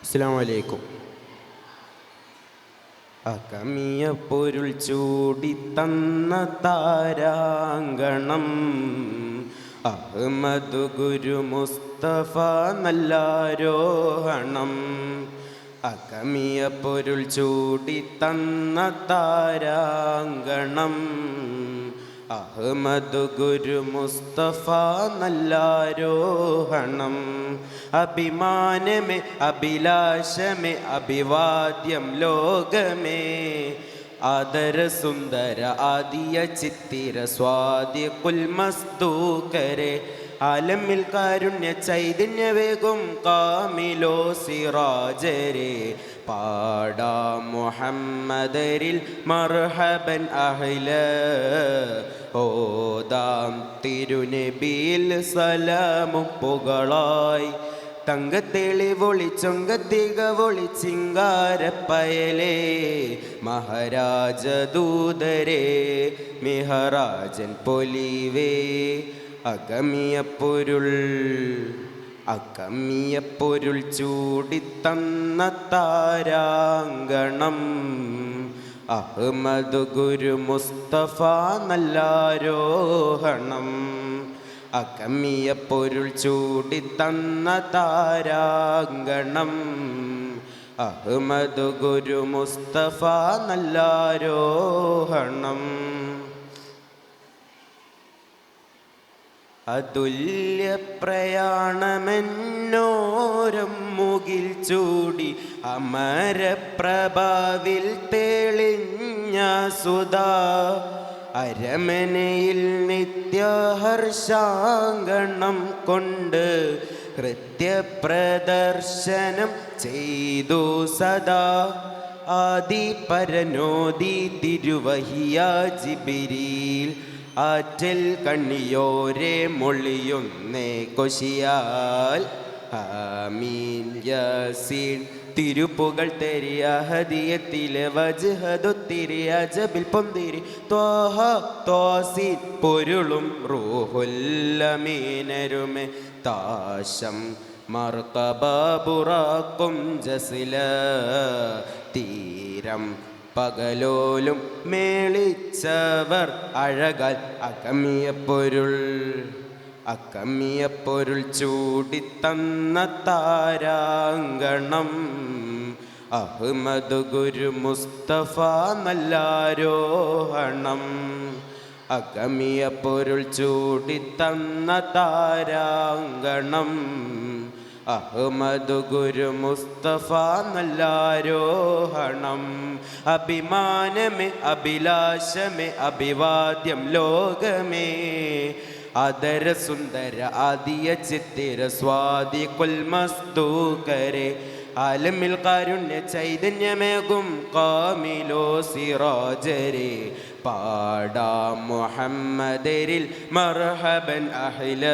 അസ്സലാമു അലൈക്കും. അകമിയ പൊരുൾ ചൂടി തന്ന താരാങ്കണം അഹ്മദ് ഗുരു മുസ്തഫ നല്ലാരോഹണം. അകമിയ പൊരുൾ ചൂടി തന്ന താരാങ്കണം അഹ്മദ് ഗുരു മുസ്തഫ നല്ലാരോഹണം. അഭിമാനമേ അഭിലാഷമേ അഭിവാദ്യം ലോകമേ ആദര സുന്ദര ആദിയ ചിത്തിര സ്വാതി കുൽമസ്തൂക്കരെ ആലമിൽ കാരുണ്യ ചൈതന്യവേഗം കാമിലോ സിറാജരെ പാടാ മുഹമ്മദരിൽ മർഹബൻ അഹ്ല ഓദാം തിരുനബിയിൽ സലാമും പുകളായി തങ്കത്തെളിവൊളി ചൊങ്കത്തികവൊളി ചിങ്കാരപ്പയലേ മഹാരാജദൂതരേ മിഹറാജൻ പൊലിവേ അകമിയ പൊരുൾ ചൂടിത്തന്ന താരാങ്കണം അഹ്മദ് ഗുരു മുസ്തഫ നല്ലാരോഹണം. അകമിയ പൊരുൾ ചൂടിത്തന്ന താരാങ്കണം അഹ്മദ് ഗുരു മുസ്തഫ നല്ലാരോഹണം. അതുല്യ പ്രയാണമെന്നോരം മുകിൽ ചൂടി അമരപ്രഭാവിൽ തെളിഞ്ഞ സുധാ അരമനയിൽ നിത്യഹർഷാങ്കണം കൊണ്ട് കൃത്യപ്രദർശനം ചെയ്തു സദാ ആദി പരനോദി തിരുവഹിയ ജിബിരിൽ ആറ്റൽ കണ്ണിയോരെ മൊളിയൊന്നേ കൊശിയാൽ ആമീൻ യാസീൻ തിരുപ്പുകൾ തെരിയ ഹദിയത്തിലെ വജ്ഹദൊത്തിരി അജബിൽ പൊന്തിരി ത്വാഹ ത്വാസീൻ പൊരുളും റൂഹുല്ലമീനരുമെ താശം മർതബ ബുറാക്കും ജസില തീരം പകലോലും മേളിച്ചവർ അഴകാൽ അകമിയ പൊരുൾ ചൂടിത്തന്ന താരാങ്കണം അഹ്മദ് ഗുരു മുസ്തഫ നല്ലാരോഹണം. അകമിയ പൊരുൾ ചൂടിത്തന്ന താരാങ്കണം അഹ്മദ് ഗുരു മുസ്തഫ നല്ലാരോഹണം. അഭിമാനമേ അഭിലാഷമേ അഭിവാദ്യം ലോകമേ ആദര സുന്ദര ആദിയ ചിത്തിര സ്വാതി കുൽമസ്തൂക്കരെ ആലമിൽ കാരുണ്യ ചൈതന്യമേകും കാമിലോ സിറാജരെ പാടാ മുഹമ്മദരിൽ മർഹബൻ അഹ്ല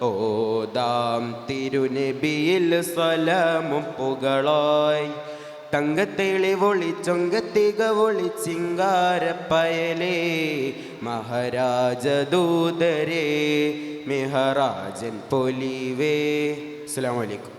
ഓദാം തിരുനബിയിൽ സലാമും പുകളായി തങ്കത്തെളിവൊളി ചൊങ്കത്തികവൊളി ചിങ്കാരപ്പയലേ മഹാരാജദൂതരേ മിഹറാജൻ പൊലിവേ. അസ്സലാമു അലൈക്കും.